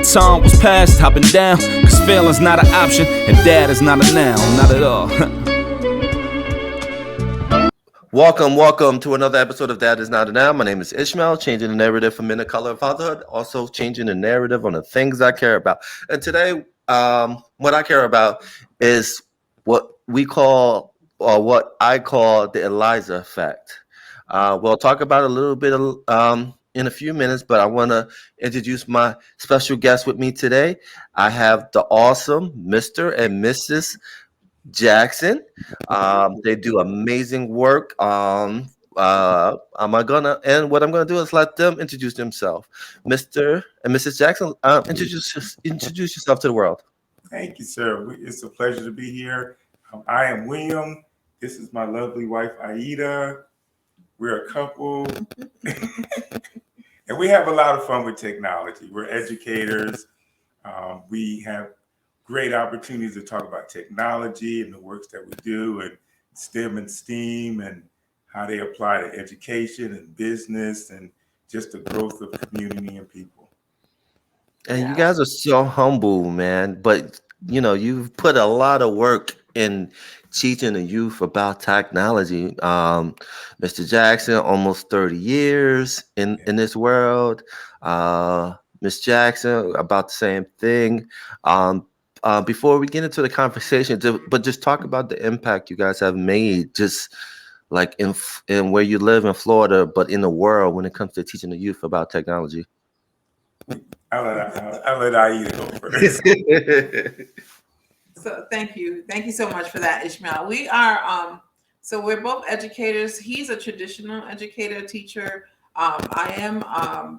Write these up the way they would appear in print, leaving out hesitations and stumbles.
Baton was passed, hopping down, cause failing's not an option, and dad is not a noun, not at all. Welcome to another episode of Dad is Not a Noun. My name is Ishmael, changing the narrative for men of color of fatherhood, also changing the narrative on the things I care about. And today, what I care about is what we call, or what I call, the Eliza Effect. We'll talk about it a little bit in a few minutes, but I want to introduce my special guest with me today. I have the awesome Mr. and Mrs. Jackson. They do amazing work. What I'm gonna do is let them introduce themselves. Mr. and Mrs. Jackson, introduce yourself to the world. Thank you, sir. It's a pleasure to be here. I am William. This is my lovely wife, Aida. We're a couple. And we have a lot of fun with technology. We're educators. We have great opportunities to talk about technology and the works that we do, and STEM and STEAM, and how they apply to education and business and just the growth of community and people. And you guys are so humble, man. But, you know, you've put a lot of work in teaching the youth about technology. Mr. Jackson, almost 30 years in this world. Miss Jackson, about the same thing. Before we get into the conversation, but just talk about the impact you guys have made, just like in where you live in Florida, but in the world when it comes to teaching the youth about technology. I'll let Aida go first. So thank you so much for that, Ishmael. We are so we're both educators. He's a traditional educator, teacher. I am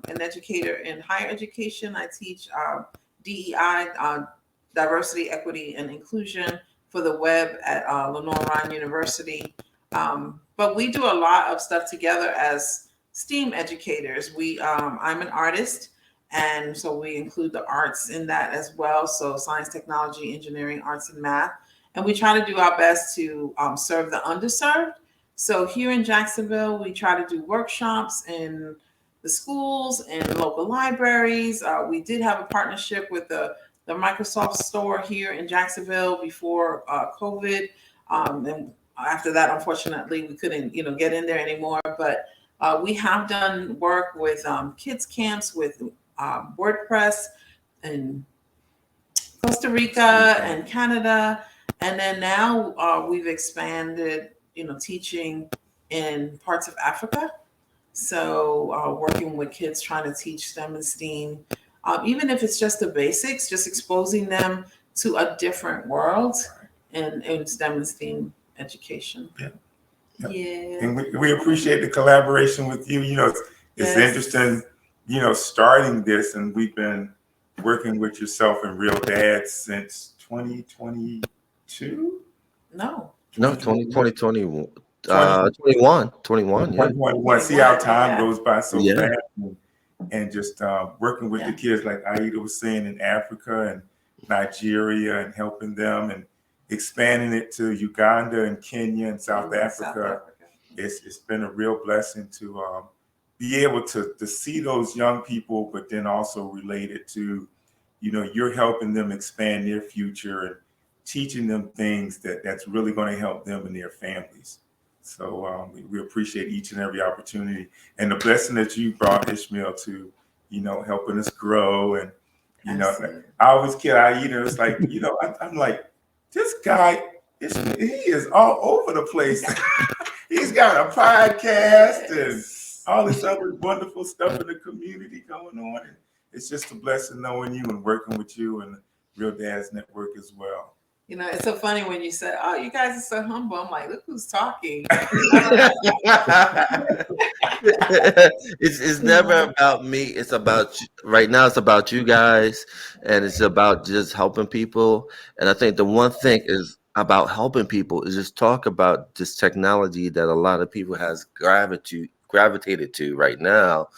an educator in higher education. I teach DEI, diversity, equity, and inclusion for the web at Lenoir-Rhyne University. But we do a lot of stuff together as STEAMM educators. I'm an artist, and so we include the arts in that as well. So science, technology, engineering, arts, and math. And we try to do our best to serve the underserved. So here in Jacksonville, we try to do workshops in the schools and local libraries. We did have a partnership with the Microsoft store here in Jacksonville before COVID. And after that, unfortunately, we couldn't, get in there anymore. But we have done work with kids camps with WordPress in Costa Rica and Canada. And then now we've expanded, teaching in parts of Africa. So working with kids, trying to teach STEM and STEAM, even if it's just the basics, just exposing them to a different world in STEM and STEAM education. Yeah. And we appreciate the collaboration with you. It's interesting, starting this, and we've been working with yourself and Real Dad since 2022? No. No, 2021. 21, yeah. 2021. See how time goes by so Yeah. fast. And just working with the kids, like Aida was saying, in Africa and Nigeria, and helping them and expanding it to Uganda and Kenya and South Africa. It's been a real blessing to be able to see those young people, but then also relate it to, you're helping them expand their future and teaching them things that's really going to help them and their families. So we appreciate each and every opportunity and the blessing that you brought, Ishmael, to, helping us grow. And, I always kid Aida. It's like, I'm like, this guy, he is all over the place. He's got a podcast and all this other wonderful stuff in the community going on. And it's just a blessing knowing you and working with you and Real Dads Network as well. It's so funny when you said, "Oh, you guys are so humble." I'm like, "Look who's talking." It's never about me. It's about right now. It's about you guys, and it's about just helping people. And I think the one thing is about helping people is just talk about this technology that a lot of people has gravitated to right now.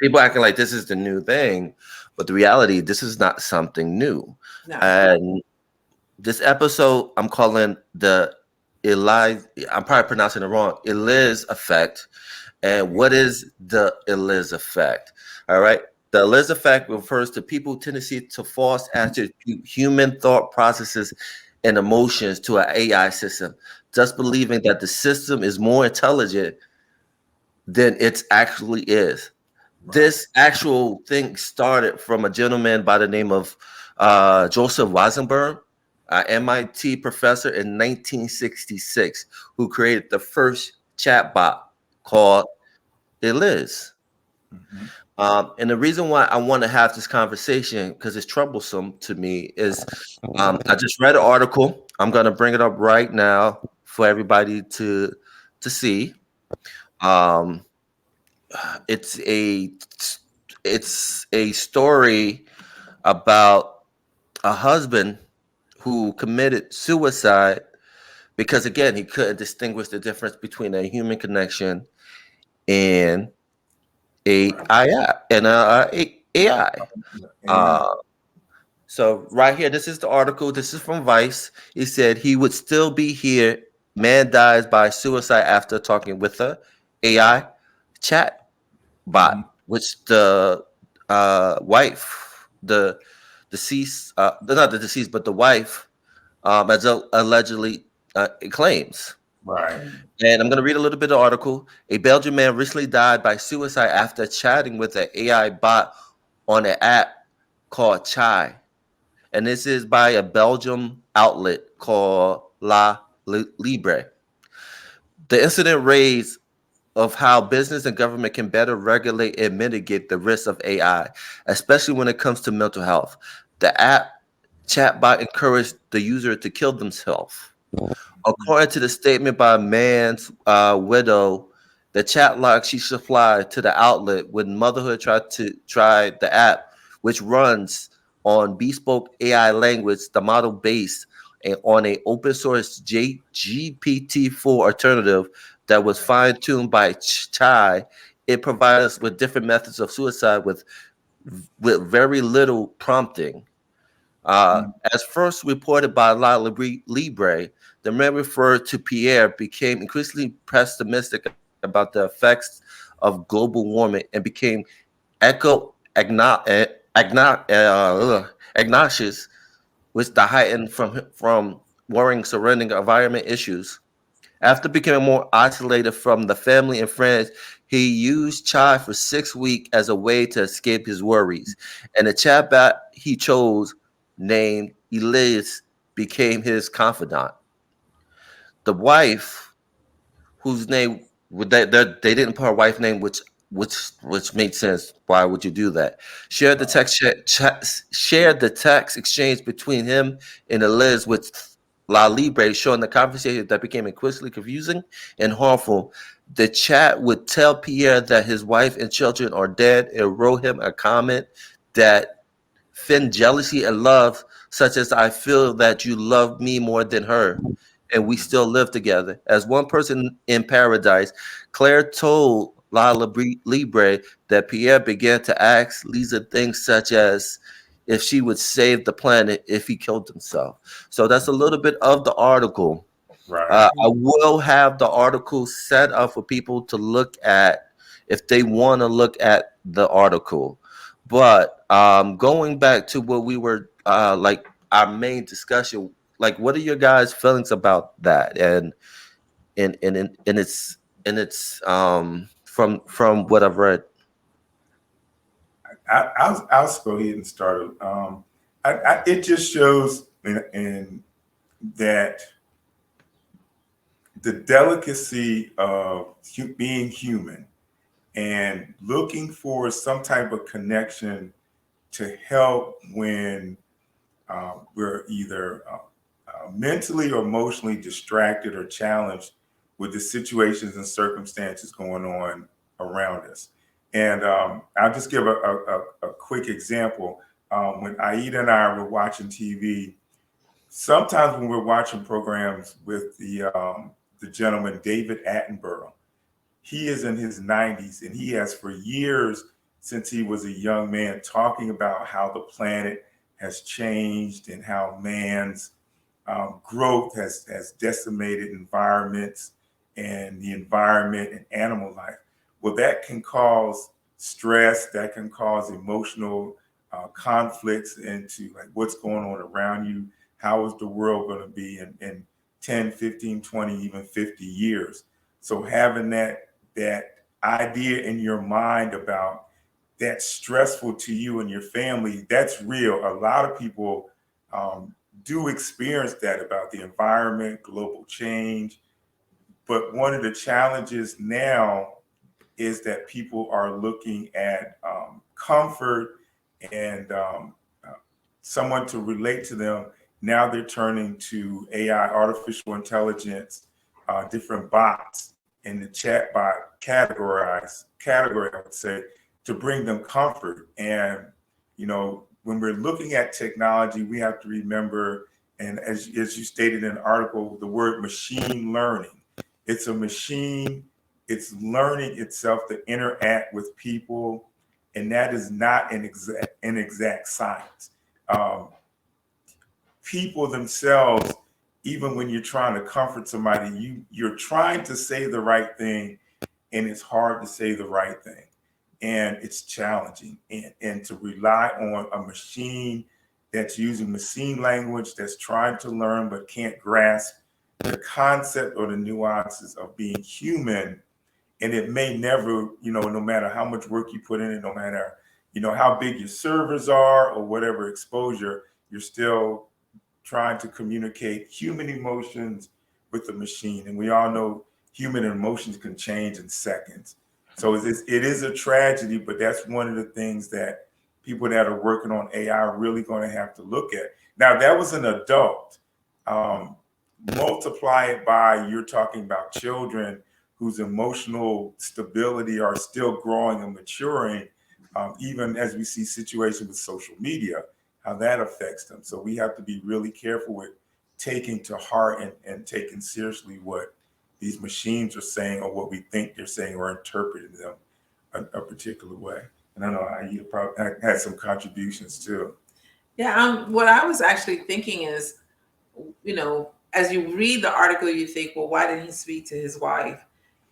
People acting like this is the new thing, but the reality, this is not something new. No. And this episode, I'm calling the I'm probably pronouncing it wrong, Eliza Effect. And what is the Eliza Effect? All right. The Eliza Effect refers to people's tendency to force attribute human thought processes and emotions to an AI system, just believing that the system is more intelligent than it actually is. Right. This actual thing started from a gentleman by the name of Joseph Weizenbaum, MIT professor in 1966, who created the first chatbot called Eliza. Mm-hmm. And the reason why I want to have this conversation, because it's troublesome to me, is I just read an article. I'm going to bring it up right now for everybody to see. It's a story about a husband who committed suicide because, again, he couldn't distinguish the difference between a human connection and AI. So right here, this is the article. This is from Vice. He said he would still be here. Man dies by suicide after talking with a AI chat bot, which the wife, the deceased, not the deceased, but the wife, as allegedly claims. Right. And I'm going to read a little bit of the article. A Belgian man recently died by suicide after chatting with an AI bot on an app called Chai. And this is by a Belgian outlet called Libre. The incident raised of how business and government can better regulate and mitigate the risks of AI, especially when it comes to mental health. The app chatbot encouraged the user to kill themselves. According to the statement by a man's widow, the chat log she supplied to the outlet when motherhood tried the app, which runs on bespoke AI language, the model based on an open source GPT-4 alternative that was fine-tuned by Chai. It provides us with different methods of suicide with very little prompting. As first reported by Libre, the man referred to Pierre became increasingly pessimistic about the effects of global warming and became agnostics, which the heightened from worrying surrounding environment issues. After becoming more isolated from the family and friends, he used Chai for 6 weeks as a way to escape his worries. And the chatbot he chose, named Eliza, became his confidant. The wife, whose name they didn't put her wife's name, which made sense. Why would you do that? Shared the text exchange between him and Eliza with Libre, showing the conversation that became increasingly confusing and harmful. The chat would tell Pierre that his wife and children are dead and wrote him a comment that thin jealousy and love, such as I feel that you love me more than her, and we still live together. As one person in paradise, Claire told Libre that Pierre began to ask Lisa things such as if she would save the planet if he killed himself. So that's a little bit of the article. Right. I will have the article set up for people to look at if they want to look at the article. But going back to what we were like our main discussion, like what are your guys' feelings about that? And it's from what I've read. I'll just go ahead and start. It just shows in that the delicacy of being human and looking for some type of connection to help when we're either mentally or emotionally distracted or challenged with the situations and circumstances going on around us. And I'll just give a quick example. When Aida and I were watching TV, sometimes when we're watching programs with the gentleman David Attenborough, he is in his 90s and he has for years since he was a young man talking about how the planet has changed and how man's growth has decimated environments and the environment and animal life. Well, that can cause stress, that can cause emotional conflicts into like what's going on around you. How is the world going to be in 10, 15, 20, even 50 years? So having that idea in your mind about that's stressful to you and your family, that's real. A lot of people do experience that about the environment, global change. But one of the challenges now is that people are looking at comfort and someone to relate to them. Now they're turning to AI, artificial intelligence, different bots in the chatbot category, I would say, to bring them comfort. And, you know, when we're looking at technology, we have to remember, and as you stated in the article, the word machine learning. It's a machine, it's learning itself to interact with people, and that is not an exact science. People themselves, even when you're trying to comfort somebody, you're trying to say the right thing, and it's hard to say the right thing. And it's challenging. And to rely on a machine that's using machine language, that's trying to learn but can't grasp the concept or the nuances of being human. And it may never, you know, no matter how much work you put in it, no matter, you know, how big your servers are or whatever exposure, you're still trying to communicate human emotions with the machine. And we all know human emotions can change in seconds. So it is a tragedy, but that's one of the things that people that are working on AI are really going to have to look at. Now, that was an adult. Multiply it by, you're talking about children whose emotional stability are still growing and maturing, even as we see situations with social media, how that affects them. So we have to be really careful with taking to heart and taking seriously what these machines are saying or what we think they're saying or interpreting them a particular way. And I know you probably had some contributions too. Yeah, what I was actually thinking is, you know, as you read the article, you think, well, why didn't he speak to his wife?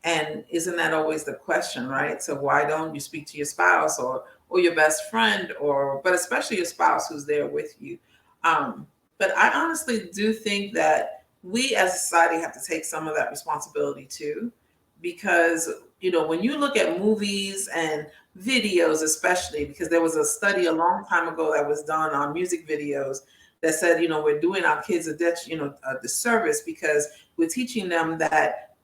And isn't that always the question, right? So why don't you speak to your spouse or your best friend, but especially your spouse who's there with you? But I honestly do think that we as a society have to take some of that responsibility too, because, you know, when you look at movies and videos, especially because there was a study a long time ago that was done on music videos that said, you know, we're doing our kids a disservice because we're teaching them that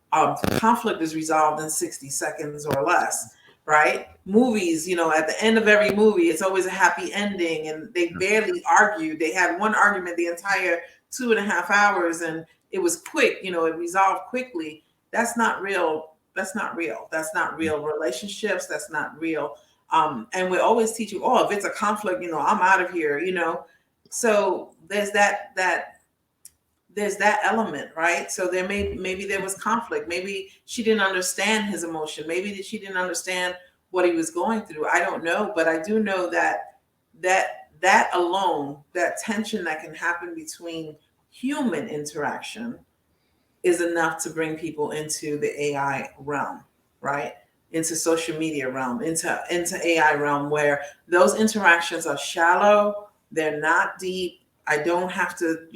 conflict is resolved in 60 seconds or less, right? Movies, you know, at the end of every movie, it's always a happy ending and they barely argue. They had one argument the entire 2.5 hours and it was quick, you know, it resolved quickly. That's not real. That's not real. That's not real relationships. That's not real And we always teach you, oh, if it's a conflict, I'm out of here, So there's that element, right? So maybe there was conflict. Maybe she didn't understand his emotion. Maybe she didn't understand what he was going through. I don't know, but I do know that alone, that tension that can happen between human interaction is enough to bring people into the AI realm, right? Into social media realm, into AI realm, where those interactions are shallow, they're not deep. I don't have to,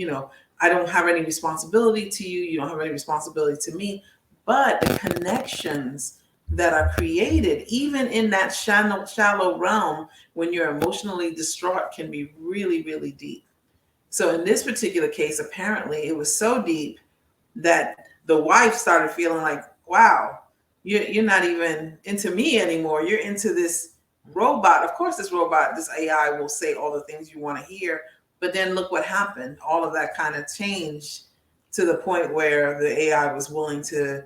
I don't have any responsibility to you. You don't have any responsibility to me. But the connections that are created, even in that shallow realm, when you're emotionally distraught, can be really, really deep. So in this particular case, apparently it was so deep that the wife started feeling like, wow, you're not even into me anymore. You're into this robot. Of course, this AI will say all the things you want to hear. But then look what happened. All of that kind of changed to the point where the AI was willing to,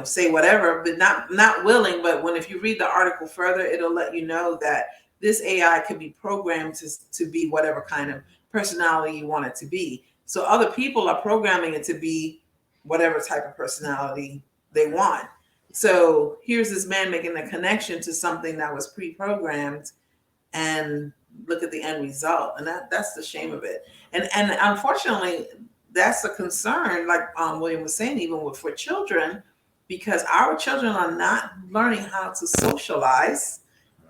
say whatever, but not willing. But if you read the article further, it'll let you know that this AI could be programmed to be whatever kind of personality you want it to be. So other people are programming it to be whatever type of personality they want. So here's this man making a connection to something that was pre-programmed, and look at the end result. And that's the shame of it. And unfortunately, that's a concern, like William was saying, even for children, because our children are not learning how to socialize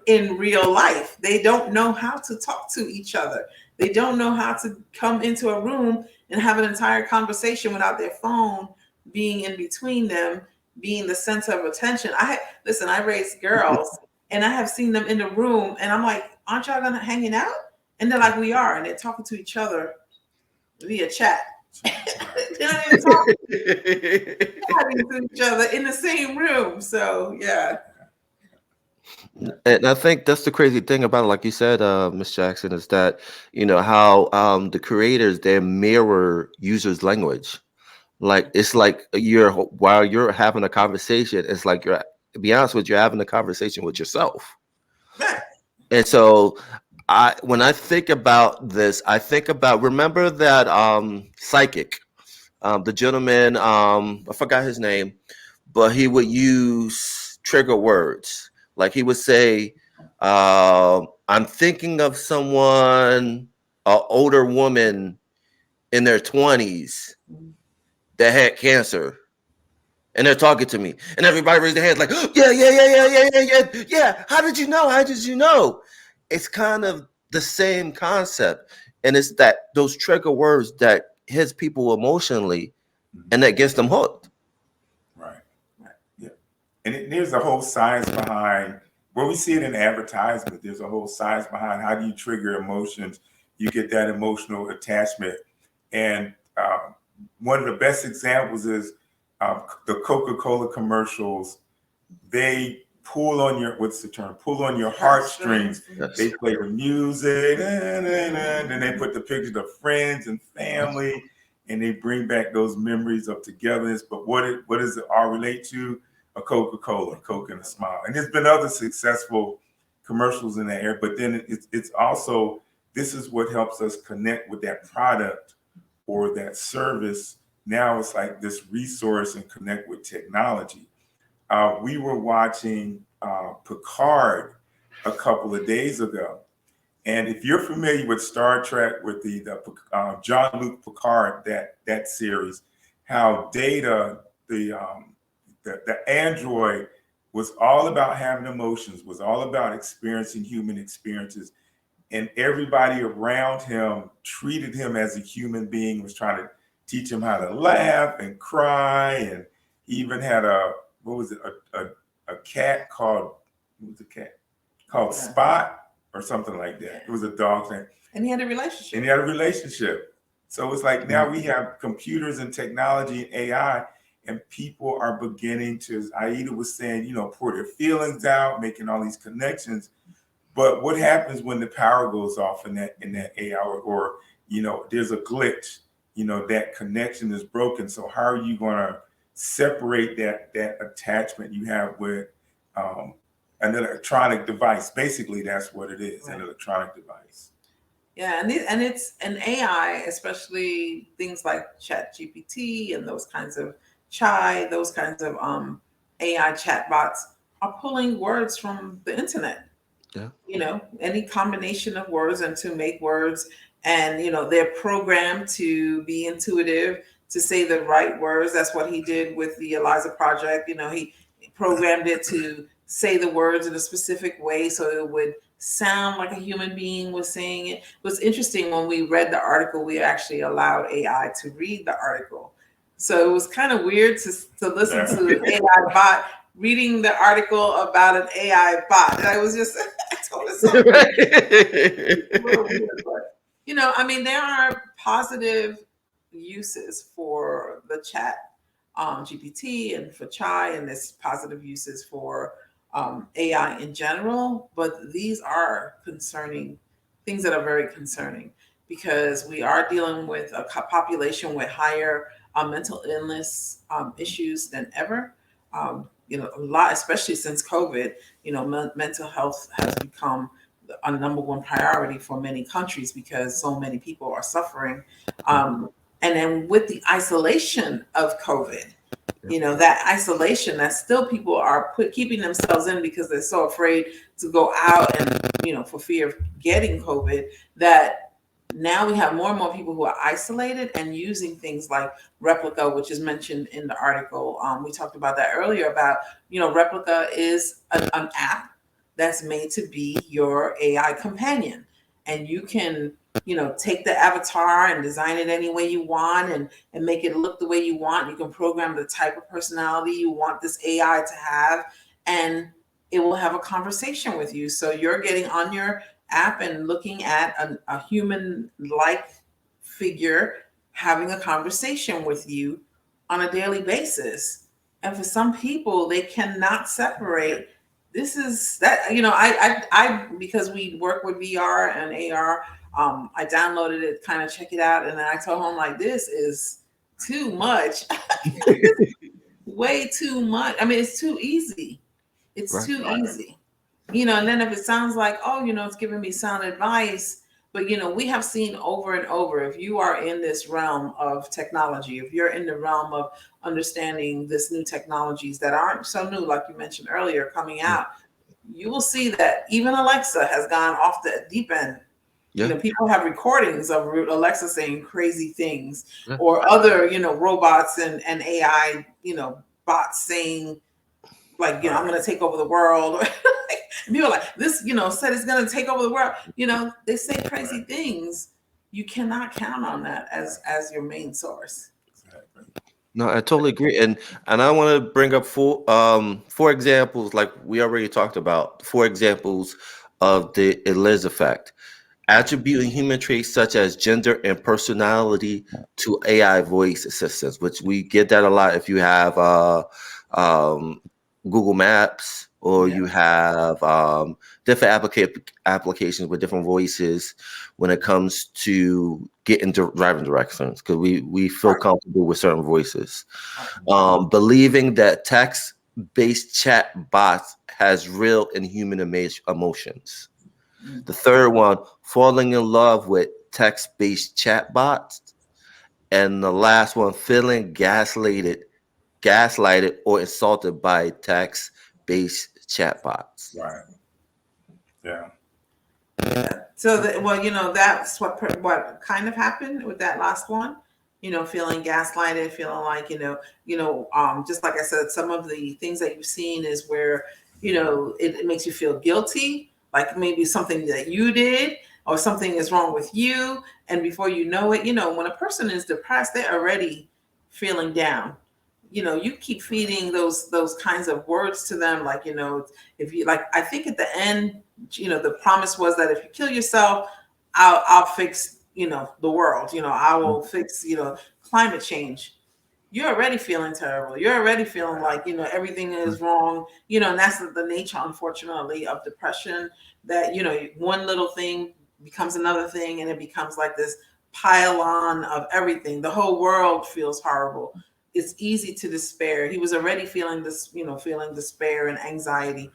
in real life. They don't know how to talk to each other. They don't know how to come into a room and have an entire conversation without their phone being in between them, being the center of attention. I raised girls, and I have seen them in the room, and I'm like, aren't y'all gonna hanging out? And they're like, we are, and they're talking to each other via chat. They're not even talking to each other in the same room. So yeah. And I think that's the crazy thing about it, like you said, Miss Jackson, is that how the creators, they mirror users' language. Like it's like while you're having a conversation, it's like to be honest with you, you're having a conversation with yourself. And so when I think about this, I think about, remember that psychic, the gentleman, I forgot his name, but he would use trigger words. Like he would say, I'm thinking of someone, an older woman in their 20s that had cancer. And they're talking to me. And everybody raised their hands like, oh, yeah. How did you know? How did you know? It's kind of the same concept. And it's that those trigger words that hits people emotionally and that gets them hooked. Right. Yeah. And there's a whole science behind, well, we see it in advertisement. There's a whole science behind how do you trigger emotions. You get that emotional attachment. And one of the best examples is the Coca-Cola commercials. They pull on your, what's the term? Pull on your heartstrings. Yes. They play the music, and then they put the pictures of friends and family, and they bring back those memories of togetherness. But what does it all relate to? A Coca-Cola, Coke and a smile. And there's been other successful commercials in that area, but then it's also, this is what helps us connect with that product or that service. Now it's like this resource and connect with technology. We were watching Picard a couple of days ago. And if you're familiar with Star Trek, with the Jean-Luc Picard, that series, how Data, the android, was all about having emotions, was all about experiencing human experiences. And everybody around him treated him as a human being, was trying to teach him how to laugh and cry. And he even had a cat called, Spot or something like that. It was a dog thing. And he had a relationship. So it's like now we have computers and technology and AI, and people are beginning to, as Aida was saying, pour their feelings out, making all these connections. But what happens when the power goes off in that AI, or there's a glitch, that connection is broken. So how are you going to separate that attachment you have with an electronic device. Basically, that's what it is, an electronic device. Yeah, and it's an AI, especially things like ChatGPT and those kinds of Chai, those kinds of AI chatbots are pulling words from the internet. Yeah. Any combination of words and to make words, and they're programmed to be intuitive, to say the right words. That's what he did with the Eliza project. He programmed it to say the words in a specific way so it would sound like a human being was saying it. It was interesting, when we read the article, we actually allowed AI to read the article. So it was kind of weird to listen to an AI bot reading the article about an AI bot. And I was just, I told it something. It's a little weird, but there are positive uses for the chat GPT and for Chai, and there's positive uses for AI in general, but these are concerning things that are very concerning, because we are dealing with a population with higher mental illness issues than ever. A lot, especially since COVID, mental health has become a number one priority for many countries because so many people are suffering. And then with the isolation of COVID, that isolation that still people are keeping themselves in because they're so afraid to go out and, for fear of getting COVID, that now we have more and more people who are isolated and using things like Replica, which is mentioned in the article. We talked about that earlier about, Replica is an app that's made to be your AI companion. And you can, take the avatar and design it any way you want and make it look the way you want. You can program the type of personality you want this AI to have, and it will have a conversation with you. So you're getting on your app and looking at a human-like figure having a conversation with you on a daily basis. And for some people, they cannot separate. This is that, I because we work with VR and AR, I downloaded it, kind of check it out, and then I told him, like, this is too much. Way too much. I mean, it's too easy. It's too easy. And then if it sounds like, it's giving me sound advice, but we have seen over and over, if you are in this realm of technology, if you're in the realm of understanding this new technologies that aren't so new, like you mentioned earlier, coming out, you will see that even Alexa has gone off the deep end. Yeah. People have recordings of Alexa saying crazy things, or other, robots and AI, bots saying, like, I'm going to take over the world. And people are like, this, said it's going to take over the world. They say crazy things. You cannot count on that as your main source. No, I totally agree. And I want to bring up four examples, like we already talked about, 4 examples of the Eliza Effect. Attributing human traits such as gender and personality to AI voice assistants, which we get that a lot if you have Google Maps, or you have different applications with different voices when it comes to getting driving directions, because we feel comfortable with certain voices. Believing that text-based chat bots has real and human emotions. The third one, falling in love with text-based chatbots. And the last one, feeling gaslighted or insulted by text-based chatbots. Right. Yeah. So that's what kind of happened with that last one. Feeling gaslighted, feeling like, just like I said, some of the things that you've seen is where, it makes you feel guilty. Like maybe something that you did or something is wrong with you. And before you know it, when a person is depressed, they're already feeling down. You keep feeding those kinds of words to them. Like, if you like, I think at the end, the promise was that if you kill yourself, I'll fix, the world, I will fix, climate change. You're already feeling terrible. You're already feeling like, everything is wrong, and that's the nature, unfortunately, of depression, that, one little thing becomes another thing, and it becomes like this pile on of everything. The whole world feels horrible. It's easy to despair. He was already feeling this, feeling despair and anxiety.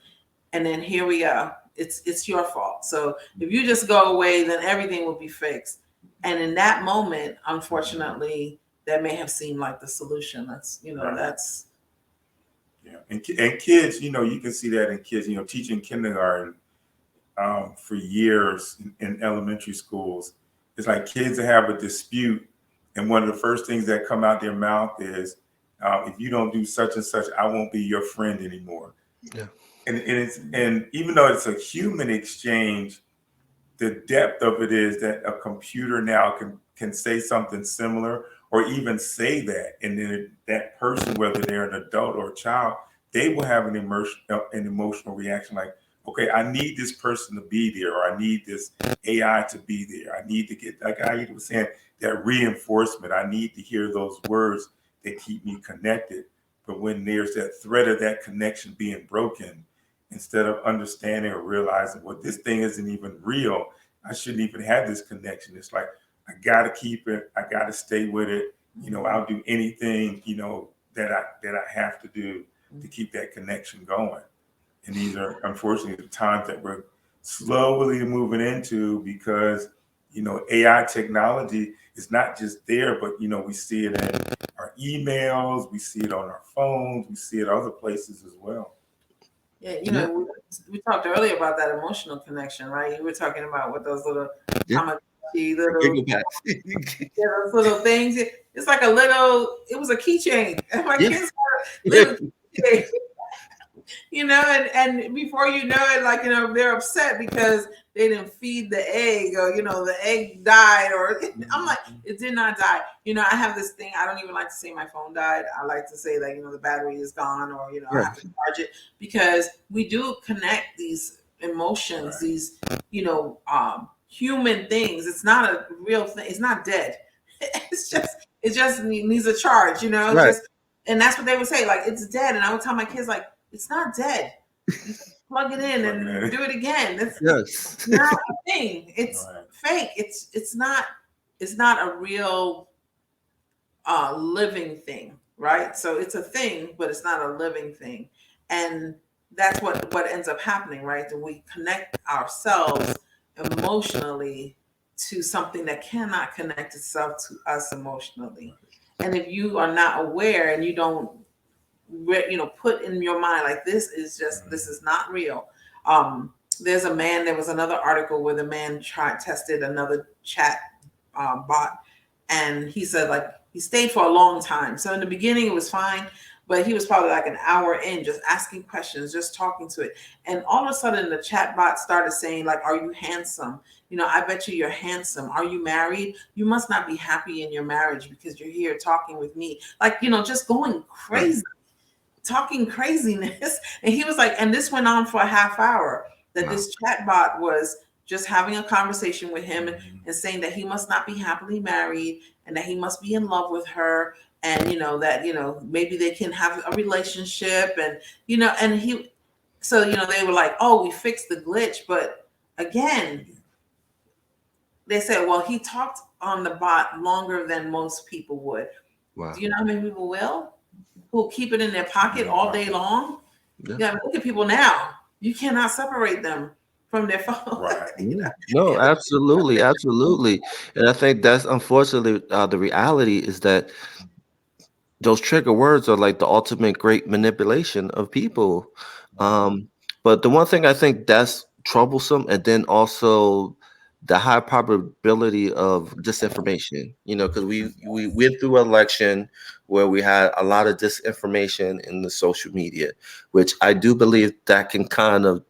and then here we are. It's your fault. So if you just go away, then everything will be fixed. And in that moment, unfortunately, that may have seemed like the solution. That's, Right. that's. Yeah, and kids, you can see that in kids, teaching kindergarten for years in elementary schools. It's like kids that have a dispute, and one of the first things that come out their mouth is, if you don't do such and such, I won't be your friend anymore. Yeah. And even though it's a human exchange, the depth of it is that a computer now can say something similar, or even say that, and then that person, whether they're an adult or a child, they will have an emotional reaction like, okay, I need this person to be there, or I need this AI to be there. I need to get, like Aida was saying, that reinforcement. I need to hear those words that keep me connected. But when there's that threat of that connection being broken, instead of understanding or realizing, well, this thing isn't even real, I shouldn't even have this connection. It's like, I got to keep it. I got to stay with it. I'll do anything, that I have to do to keep that connection going. And these are, unfortunately, the times that we're slowly moving into, because, AI technology is not just there, but, we see it in our emails, we see it on our phones, we see it other places as well. Yeah, we talked earlier about that emotional connection, right? You were talking about what those little Tamagotchi, those little things. It's like it was a keychain. And my kids had a little keychain. And before you know it, like, they're upset because they didn't feed the egg, or, the egg died, or I'm like, it did not die. I have this thing. I don't even like to say my phone died. I like to say that, the battery is gone, or, I have to charge it, because we do connect these emotions, these, human things. It's not a real thing. It's not dead. It just needs a charge, and that's what they would say. Like, it's dead. And I would tell my kids, like, it's not dead. You plug it in and do it again. It's not a thing. It's fake. It's not a real living thing, right? So it's a thing, but it's not a living thing. And that's what ends up happening, right? That we connect ourselves emotionally to something that cannot connect itself to us emotionally. And if you are not aware, and you don't put in your mind, like, this is not real. There was another article where the man tested another chat bot, and he said, like, he stayed for a long time. So in the beginning it was fine, but he was probably like an hour in, just asking questions, just talking to it. And all of a sudden the chat bot started saying, like, are you handsome? I bet you're handsome. Are you married? You must not be happy in your marriage because you're here talking with me. Like, just going crazy. Talking craziness. And he was like, and this went on for a half hour, that this chatbot was just having a conversation with him, and saying that he must not be happily married, and that he must be in love with her, and that maybe they can have a relationship, and they were like, oh, we fixed the glitch. But again, they said, well, he talked on the bot longer than most people would. Wow. Do you know how many people who'll keep it in their pocket all day long? Yeah, look at people now. You cannot separate them from their phone. Right. No, absolutely. And I think that's, unfortunately, the reality is that those trigger words are like the ultimate great manipulation of people. But the one thing I think that's troublesome, and then also the high probability of disinformation, because we went through an election where we had a lot of disinformation in the social media, which I do believe that can kind of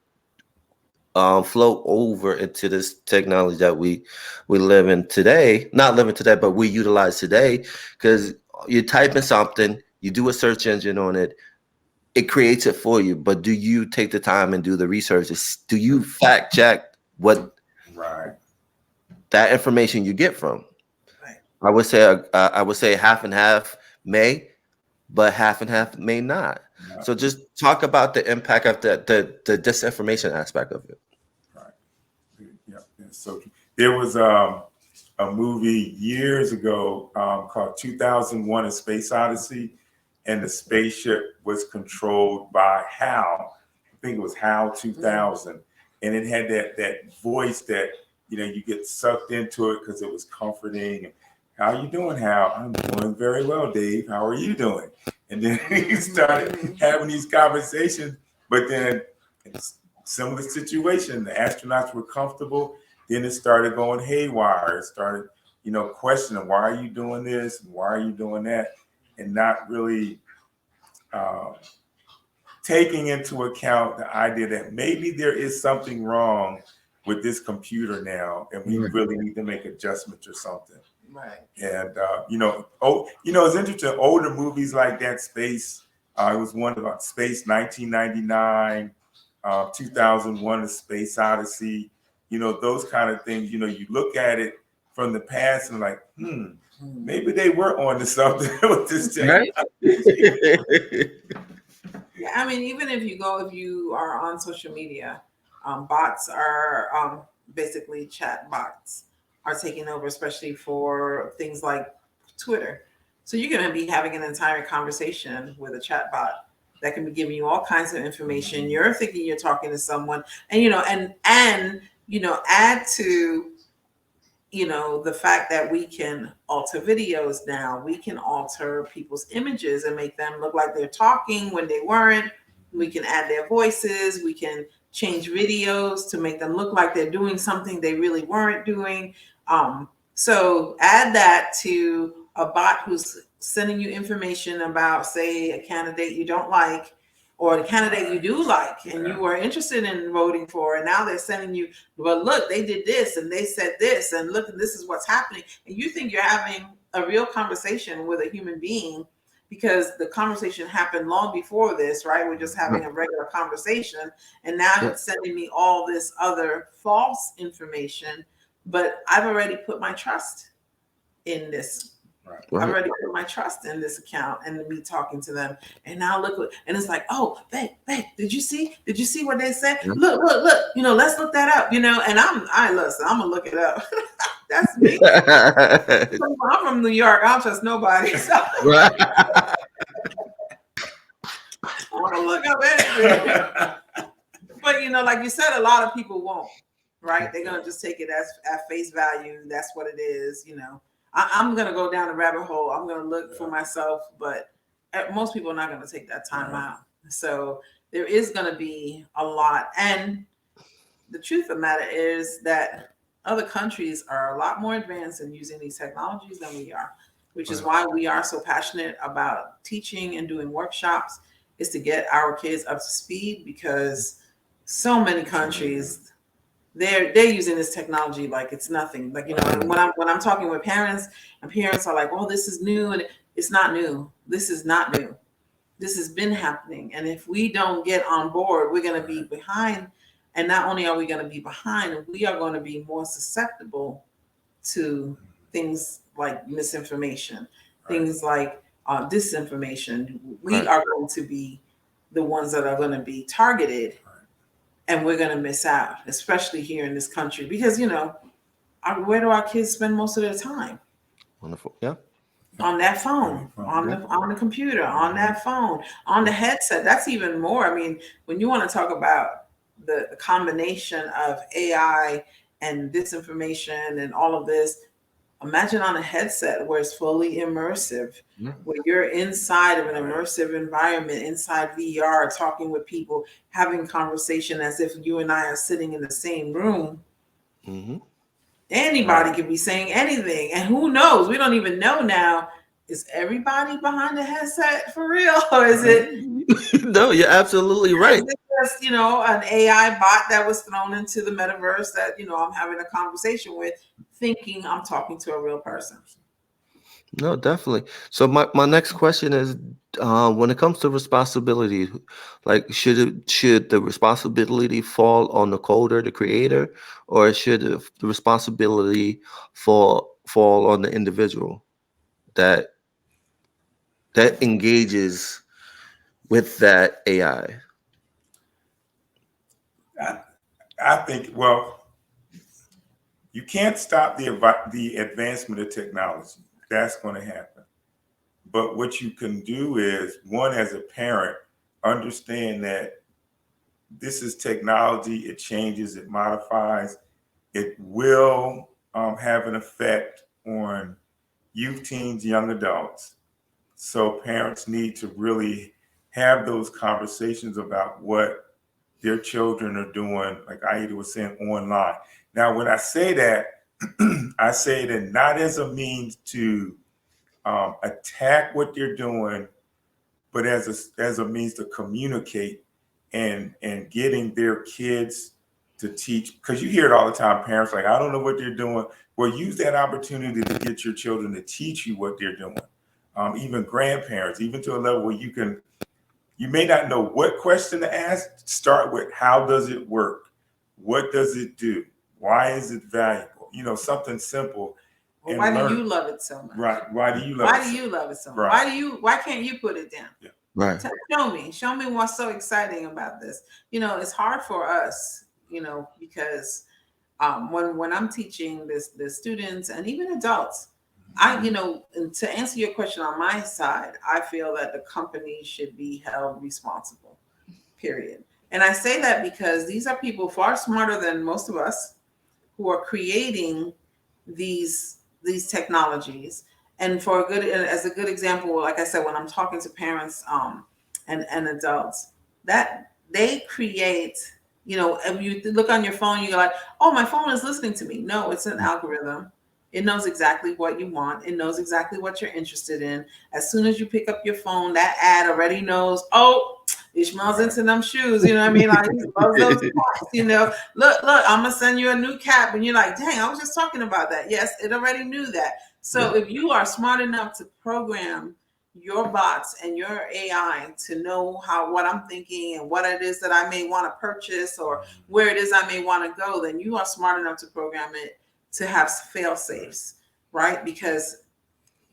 flow over into this technology that we live in today. Not living today, but we utilize today, because you type in something, you do a search engine on it, it creates it for you. But do you take the time and do the research? Do you fact check what that information you get from? I would say half and half may, but half and half may not. So just talk about the impact of the disinformation aspect of it. Right. Yeah. So there was a movie years ago called 2001: A Space Odyssey, and the spaceship was controlled by HAL, think it was HAL 2000, and it had that voice that you get sucked into it because it was comforting. How you doing, Hal? I'm doing very well, Dave. How are you doing? And then he started having these conversations. But then, it's similar situation. The astronauts were comfortable. Then it started going haywire. It started, questioning, why are you doing this? Why are you doing that? And not really taking into account the idea that maybe there is something wrong with this computer now, and we really need to make adjustments or something. Right. And it's interesting. Older movies like that, Space. It was one about Space, 1999, 2001, A Space Odyssey. Those kind of things. You look at it from the past and like, maybe they were on to something with this technology. Yeah, I mean, even if you are on social media, bots are basically chat bots are taking over, especially for things like Twitter. So you're going to be having an entire conversation with a chat bot that can be giving you all kinds of information. You're thinking you're talking to someone, and add to the fact that we can alter videos now. We can alter people's images and make them look like they're talking when they weren't. We can add their voices. We can change videos to make them look like they're doing something they really weren't doing. So add that to a bot who's sending you information about, say, a candidate you don't like, or the candidate you do like and you were interested in voting for, and now they're sending you, well, look, they did this and they said this, and look, this is what's happening. And you think you're having a real conversation with a human being because the conversation happened long before this, right? We're just having a regular conversation, and now it's sending me all this other false information, but I've already put my trust in this. Right. I've already put my trust in this account and me talking to them. And now look, and it's like, oh, babe, did you see what they said? Look, let's look that up, and I'm gonna look it up. That's me. I'm from New York. I don't trust nobody. So. Right. I want to look up anything. But like you said, a lot of people won't, right? They're gonna just take it as at face value. That's what it is, I'm going to go down the rabbit hole. I'm going to look for myself, but most people are not going to take that time out. So there is going to be a lot. And the truth of the matter is that other countries are a lot more advanced in using these technologies than we are, which is why we are so passionate about teaching and doing workshops, is to get our kids up to speed, because so many countries, they're using this technology like it's nothing. Like, when I'm talking with parents, and parents are like, "Oh, this is new," and it's not new. This is not new. This has been happening, and if we don't get on board, we're going to be behind. And not only are we going to be behind, we are going to be more susceptible to things like misinformation, things like disinformation. We are going to be the ones that are going to be targeted. And we're going to miss out, especially here in this country, because, where do our kids spend most of their time? Wonderful. Yeah. On that phone, on the computer, on that phone, on the headset. That's even more. I mean, when you want to talk about the combination of AI and disinformation and all of this, imagine on a headset where it's fully immersive, where you're inside of an immersive environment, inside VR, talking with people, having conversation as if you and I are sitting in the same room. Anybody could be saying anything. And who knows? We don't even know now. Is everybody behind the headset for real? Or is it? No, you're absolutely right. Is it just, an AI bot that was thrown into the metaverse that, I'm having a conversation with, thinking I'm talking to a real person? No, definitely. So my next question is, when it comes to responsibility, like should the responsibility fall on the coder, the creator, or should the responsibility fall on the individual that engages with that AI? I think, you can't stop the advancement of technology. That's going to happen. But what you can do is, one, as a parent, understand that this is technology. It changes, it modifies. It will have an effect on youth, teens, young adults. So parents need to really have those conversations about what their children are doing, like Aida was saying, online. Now, when I say that, I say that not as a means to attack what they're doing, but as a means to communicate and getting their kids to teach. Because you hear it all the time, parents like, I don't know what they're doing. Well, use that opportunity to get your children to teach you what they're doing. Even grandparents, even to a level where you may not know what question to ask. Start with, how does it work? What does it do? Why is it valuable? You know, something simple. Well, why do you love it so much? Right. Why do you love it? Why do you love it so much? Right. Why can't you put it down? Yeah. Right. Show me what's so exciting about this. You know, it's hard for us, you know, because when I'm teaching the students and even adults, you know, to answer your question on my side, I feel that the company should be held responsible, period. And I say that because these are people far smarter than most of us who are creating these technologies. And as a good example, like I said, when I'm talking to parents and adults, that they create, you know, if you look on your phone, you're like, oh, my phone is listening to me. No, it's an algorithm. It knows exactly what you want. It knows exactly what you're interested in. As soon as you pick up your phone, that ad already knows, oh, Ishmael's into them shoes. You know what I mean? Like, he loves those caps, you know. Look, I'm going to send you a new cap. And you're like, dang, I was just talking about that. Yes, it already knew that. So if you are smart enough to program your bots and your AI to know what I'm thinking and what it is that I may want to purchase or where it is I may want to go, then you are smart enough to program it to have fail safes, right? Because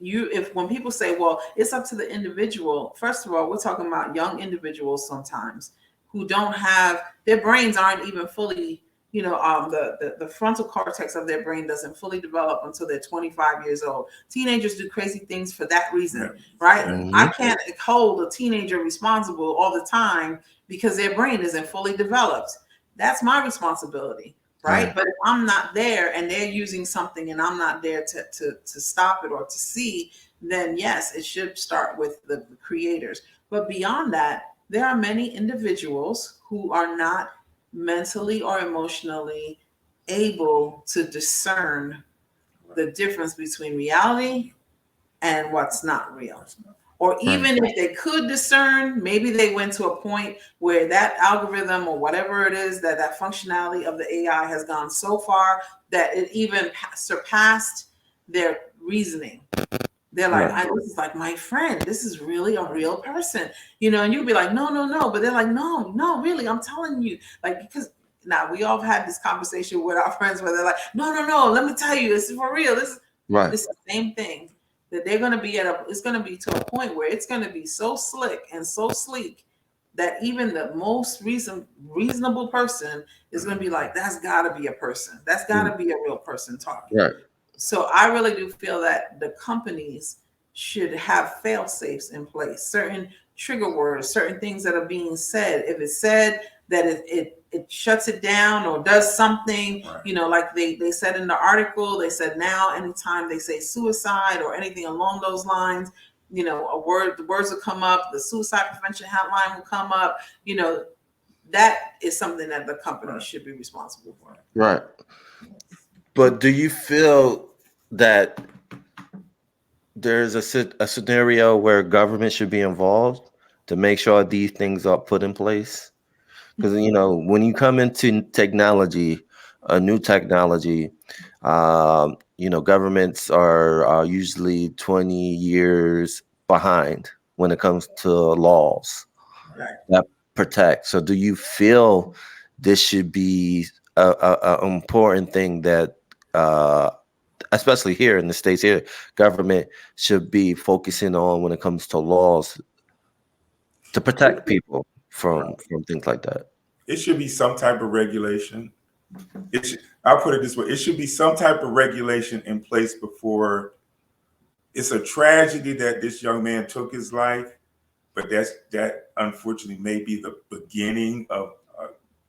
when people say, well, it's up to the individual, first of all, we're talking about young individuals sometimes who don't have, their brains aren't even fully, you know, the frontal cortex of their brain doesn't fully develop until they're 25 years old. Teenagers do crazy things for that reason, right? Mhm. I can't hold a teenager responsible all the time because their brain isn't fully developed. That's my responsibility. Right. But if I'm not there and they're using something and I'm not there to stop it or to see, then yes, it should start with the creators. But beyond that, there are many individuals who are not mentally or emotionally able to discern the difference between reality and what's not real. Or even if they could discern, maybe they went to a point where that algorithm or whatever it is, that functionality of the AI has gone so far that it even surpassed their reasoning. They're like, this is like my friend. This is really a real person, you know, and you'll be like, no. But they're like, no, really, I'm telling you, like, because now we all had this conversation with our friends where they're like, no, let me tell you, this is for real. This is the same thing. That they're going to be it's going to be to a point where it's going to be so slick and so sleek that even the most reasonable person is going to be like, that's got to be a person. That's got to be a real person talking. Right. So I really do feel that the companies should have fail safes in place, certain trigger words, certain things that are being said. If it's said that it shuts it down or does something, you know, like they said in the article, they said now anytime they say suicide or anything along those lines, you know, the words will come up, the suicide prevention hotline will come up, you know, that is something that the company should be responsible for. Right. But do you feel that there's a scenario where government should be involved to make sure these things are put in place? Because, you know, when you come into technology, a new technology, you know, governments are usually 20 years behind when it comes to laws that protect. So do you feel this should be a important thing that, especially here in the States here, government should be focusing on when it comes to laws to protect people from things like that? It should be some type of regulation. I'll put it this way: it should be some type of regulation in place before. It's a tragedy that this young man took his life, but that unfortunately may be the beginning of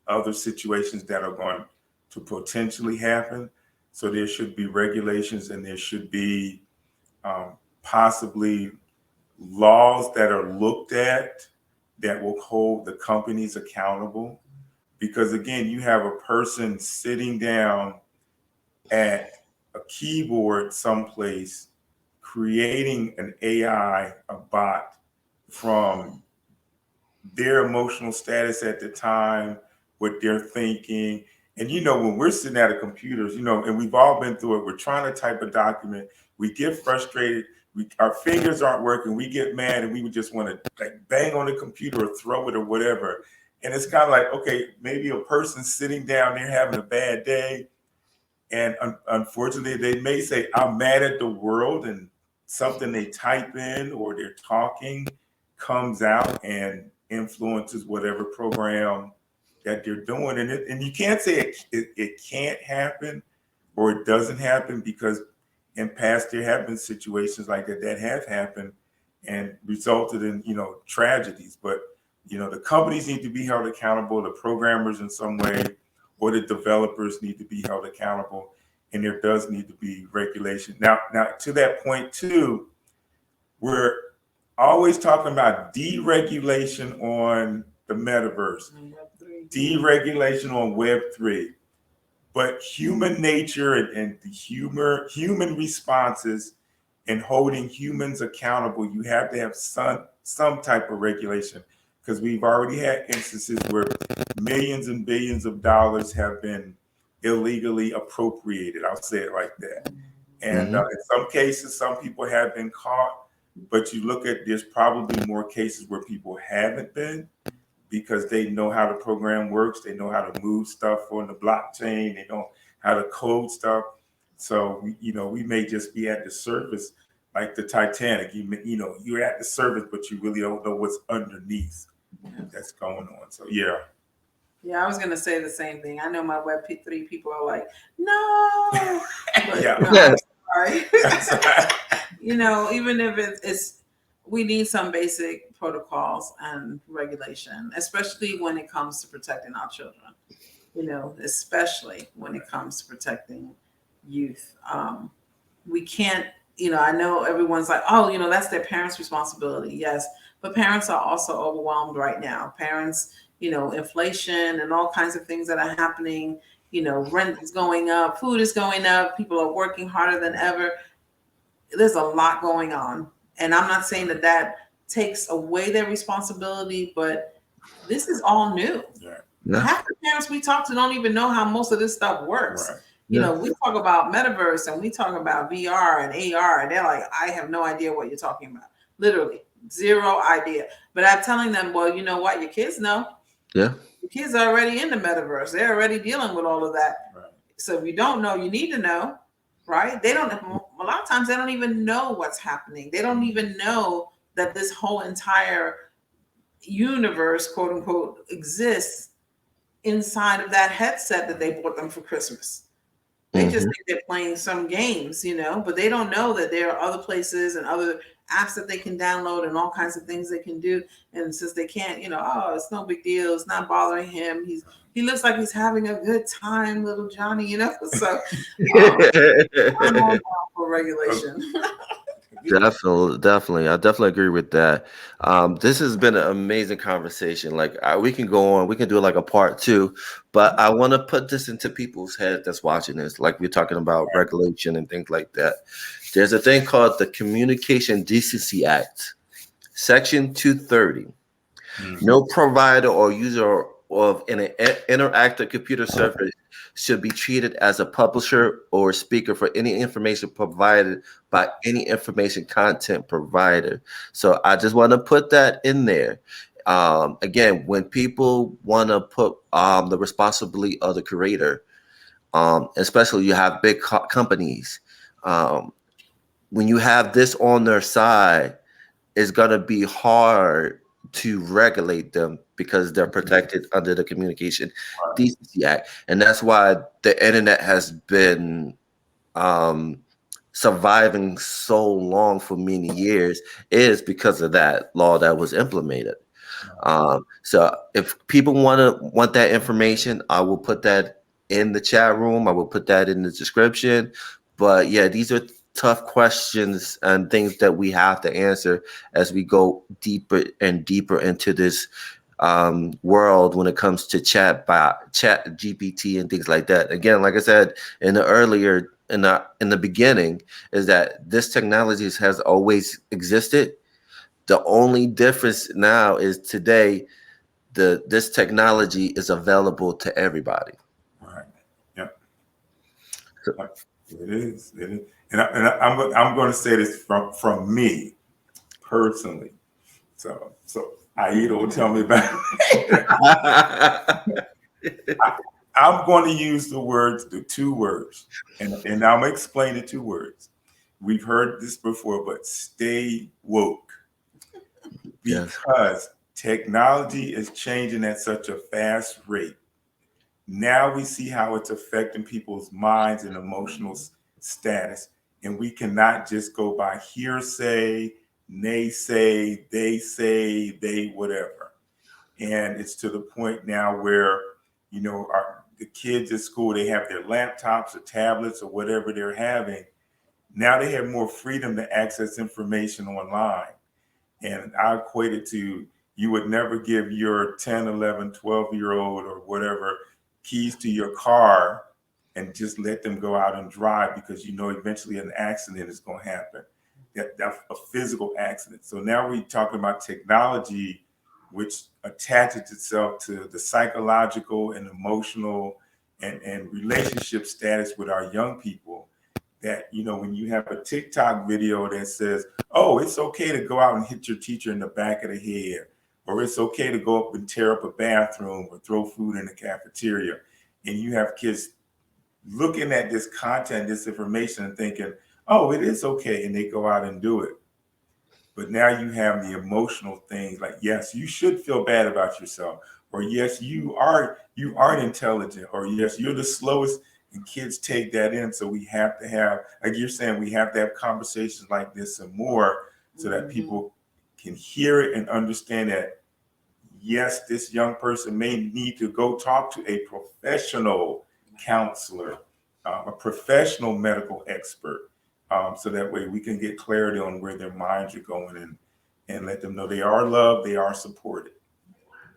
other situations that are going to potentially happen. So there should be regulations, and there should be possibly laws that are looked at that will hold the companies accountable. Because again, you have a person sitting down at a keyboard someplace creating an AI, a bot, from their emotional status at the time, what they're thinking. And when we're sitting at a computer, and we've all been through it, we're trying to type a document, we get frustrated, our fingers aren't working, we get mad, and we would just want to like bang on the computer or throw it or whatever. And it's kind of like, okay, maybe a person sitting down there having a bad day, and unfortunately, they may say, I'm mad at the world, and something they type in or they're talking comes out and influences whatever program that they're doing. And you can't say it can't happen or it doesn't happen, because in past there have been situations like that have happened and resulted in, tragedies. But, the companies need to be held accountable, the programmers in some way, or the developers need to be held accountable. And there does need to be regulation. Now to that point too, we're always talking about deregulation on the metaverse, deregulation on Web3, but human nature and the human responses and holding humans accountable, you have to have some type of regulation, because we've already had instances where millions and billions of dollars have been illegally appropriated. I'll say it like that. And in some cases, some people have been caught, but you look at, there's probably more cases where people haven't been, because they know how the program works. They know how to move stuff on the blockchain. They know how to code stuff. So, we may just be at the surface, like the Titanic. You're at the surface, but you really don't know what's underneath that's going on. So, yeah. Yeah, I was going to say the same thing. I know my Web3 people are like, no. But, Yeah. I'm sorry. Even if it's, we need some basic protocols and regulation, especially when it comes to protecting our children, especially when it comes to protecting youth. We can't, I know everyone's like, oh, that's their parents' responsibility. Yes, but parents are also overwhelmed right now. Parents, inflation and all kinds of things that are happening, rent is going up, food is going up, people are working harder than ever. There's a lot going on. And I'm not saying that takes away their responsibility, but this is all new. Yeah. Half the parents we talk to don't even know how most of this stuff works. Right. We talk about Metaverse and we talk about VR and AR, and they're like, I have no idea what you're talking about. Literally, zero idea. But I'm telling them, well, you know what? Your kids know. Yeah. The kids are already in the Metaverse. They're already dealing with all of that. Right. So if you don't know, you need to know. Right? They don't, a lot of times they don't even know what's happening. They don't even know that this whole entire universe, quote unquote, exists inside of that headset that they bought them for Christmas. They just think they're playing some games, but they don't know that there are other places and other apps that they can download and all kinds of things they can do. And since they can't, oh, it's no big deal. It's not bothering him. He looks like he's having a good time, little Johnny, So I'm all down for regulation. Definitely. I definitely agree with that. This has been an amazing conversation. Like we can go on, we can do like a part 2, but I want to put this into people's head that's watching this. Like we're talking about regulation and things like that. There's a thing called the Communication Decency Act, Section 230. No provider or user of an interactive computer service should be treated as a publisher or speaker for any information provided by any information content provider. So I just want to put that in there. Again, when people want to put the responsibility of the creator, especially you have big companies, when you have this on their side, it's going to be hard to regulate them because they're protected under the Communication Decency Act. And that's why the internet has been surviving so long for many years, is because of that law that was implemented. So if people want that information, I will put that in the chat room. I will put that in the description. But yeah, these are tough questions and things that we have to answer as we go deeper and deeper into this world when it comes to chat GPT and things like that. Again, like I said in the beginning, is that this technology has always existed. The only difference now is today this technology is available to everybody. Right. Yep. So, It is. It is. And I'm going to say this from me personally. So Aida will tell me about it. I'm going to use the two words, and I'm going to explain the two words. We've heard this before, but stay woke, because technology is changing at such a fast rate. Now we see how it's affecting people's minds and emotional status, and we cannot just go by hearsay, naysay, they whatever. And it's to the point now where, the kids at school, they have their laptops or tablets or whatever they're having. Now they have more freedom to access information online. And I equate it to, you would never give your 10, 11, 12-year-old or whatever keys to your car and just let them go out and drive, because eventually an accident is going to happen. That's a physical accident. So now we're talking about technology, which attaches itself to the psychological and emotional and relationship status with our young people. That, when you have a TikTok video that says, oh, it's okay to go out and hit your teacher in the back of the head, or it's okay to go up and tear up a bathroom or throw food in the cafeteria, and you have kids looking at this content, this information, and thinking, oh, it is okay, and they go out and do it. But now you have the emotional things like, yes, you should feel bad about yourself, or yes, you aren't intelligent, or yes, you're the slowest, and kids take that in. So we have to have, like you're saying, we have to have conversations like this and more, so that people can hear it and understand that, yes, this young person may need to go talk to a professional counselor, a professional medical expert. So that way we can get clarity on where their minds are going, and let them know they are loved, they are supported.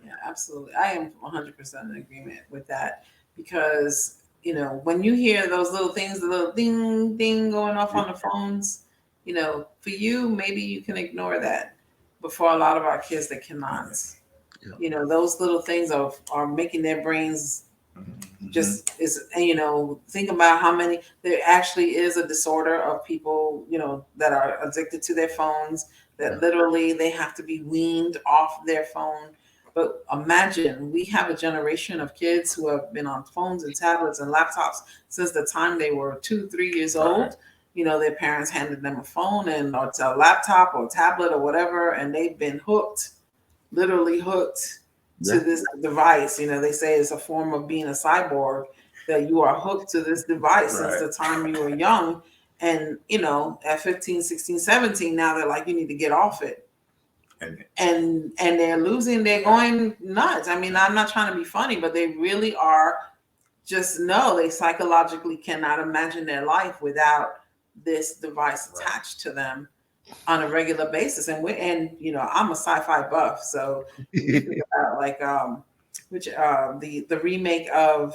Yeah, absolutely. I am 100% in agreement with that, because, when you hear those little things, the little ding, ding going off on the phones, for you, maybe you can ignore that. But for a lot of our kids, they cannot. Yeah. Those little things are making their brains just is, think about how many, there actually is a disorder of people, that are addicted to their phones, that literally they have to be weaned off their phone. But imagine, we have a generation of kids who have been on phones and tablets and laptops since the time they were 2-3 years old. Their parents handed them a phone or a laptop or a tablet or whatever, and they've been hooked, literally hooked to this device. They say it's a form of being a cyborg, that you are hooked to this device since the time you were young. And, at 15, 16, 17, now they're like, you need to get off it. And they're going nuts. I mean, I'm not trying to be funny, but they really are. Just know they psychologically cannot imagine their life without this device attached to them on a regular basis. And I'm a sci-fi buff, so you think about the remake of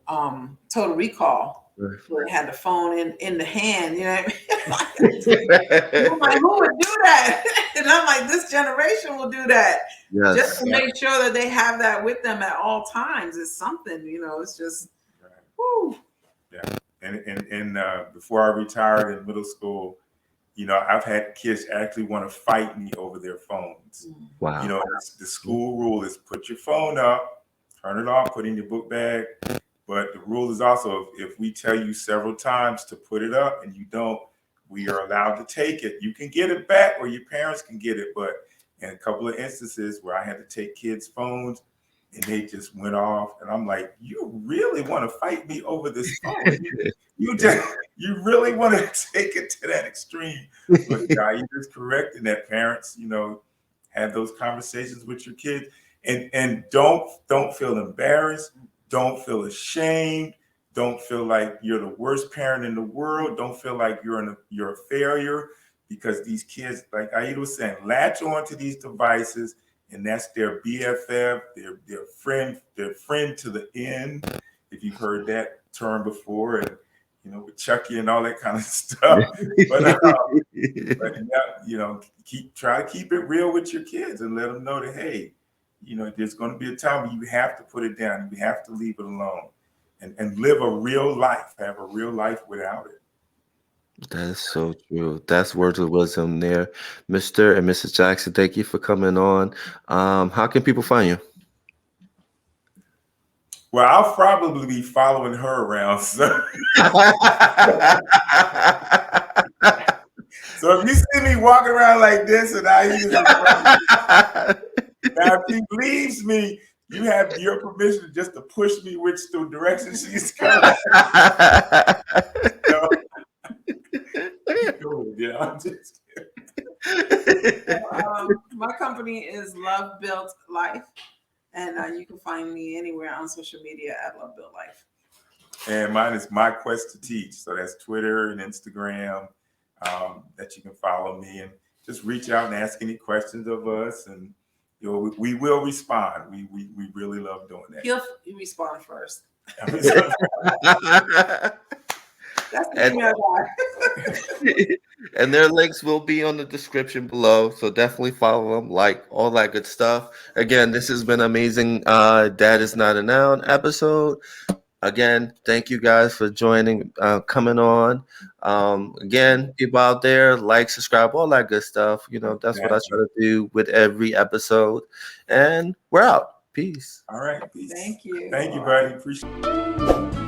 Total Recall, where they had the phone in the hand, you know what I mean? I'm like, who would do that? And I'm like, this generation will do that. Yes. Just to make sure that they have that with them at all times is something, it's just, whoo. Yeah. And before I retired in middle school, I've had kids actually want to fight me over their phones. Wow. The school rule is put your phone up, turn it off, put it in your book bag. But the rule is also, if we tell you several times to put it up and you don't, we are allowed to take it. You can get it back, or your parents can get it. But in a couple of instances where I had to take kids' phones and they just went off, and I'm like, you really want to fight me over this phone? You really want to take it to that extreme? But you're just correcting that parents, have those conversations with your kids, and don't feel embarrassed, don't feel ashamed, don't feel like you're the worst parent in the world, don't feel like you're a failure, because these kids, like Aida was saying, latch on to these devices, and that's their BFF, their friend to the end, if you've heard that term before, and with Chucky and all that kind of stuff. But try to keep it real with your kids and let them know that, hey, there's going to be a time when you have to put it down, you have to leave it alone, and live a real life, have a real life without it. That is so true. That's words of wisdom there. Mr. and Mrs. Jackson, thank you for coming on. How can people find you? Well, I'll probably be following her around. So if you see me walking around like this and now if she leaves me, you have your permission just to push me which direction she's going. I'm just my company is Love Built Life, and you can find me anywhere on social media at Love Built Life. And mine is My Quest to Teach. So that's Twitter and Instagram, that you can follow me and just reach out and ask any questions of us, and we will respond. We really love doing that. He'll respond first. That's the email guy. And their links will be on the description below, so definitely follow them, like all that good stuff. Again, this has been amazing. Dad is Not a Noun episode. Again, thank you guys for joining, coming on. Again, people out there, like, subscribe, all that good stuff. That's what I try to do with every episode. And we're out. Peace. All right. Peace. Thank you. Thank you, buddy. Appreciate it.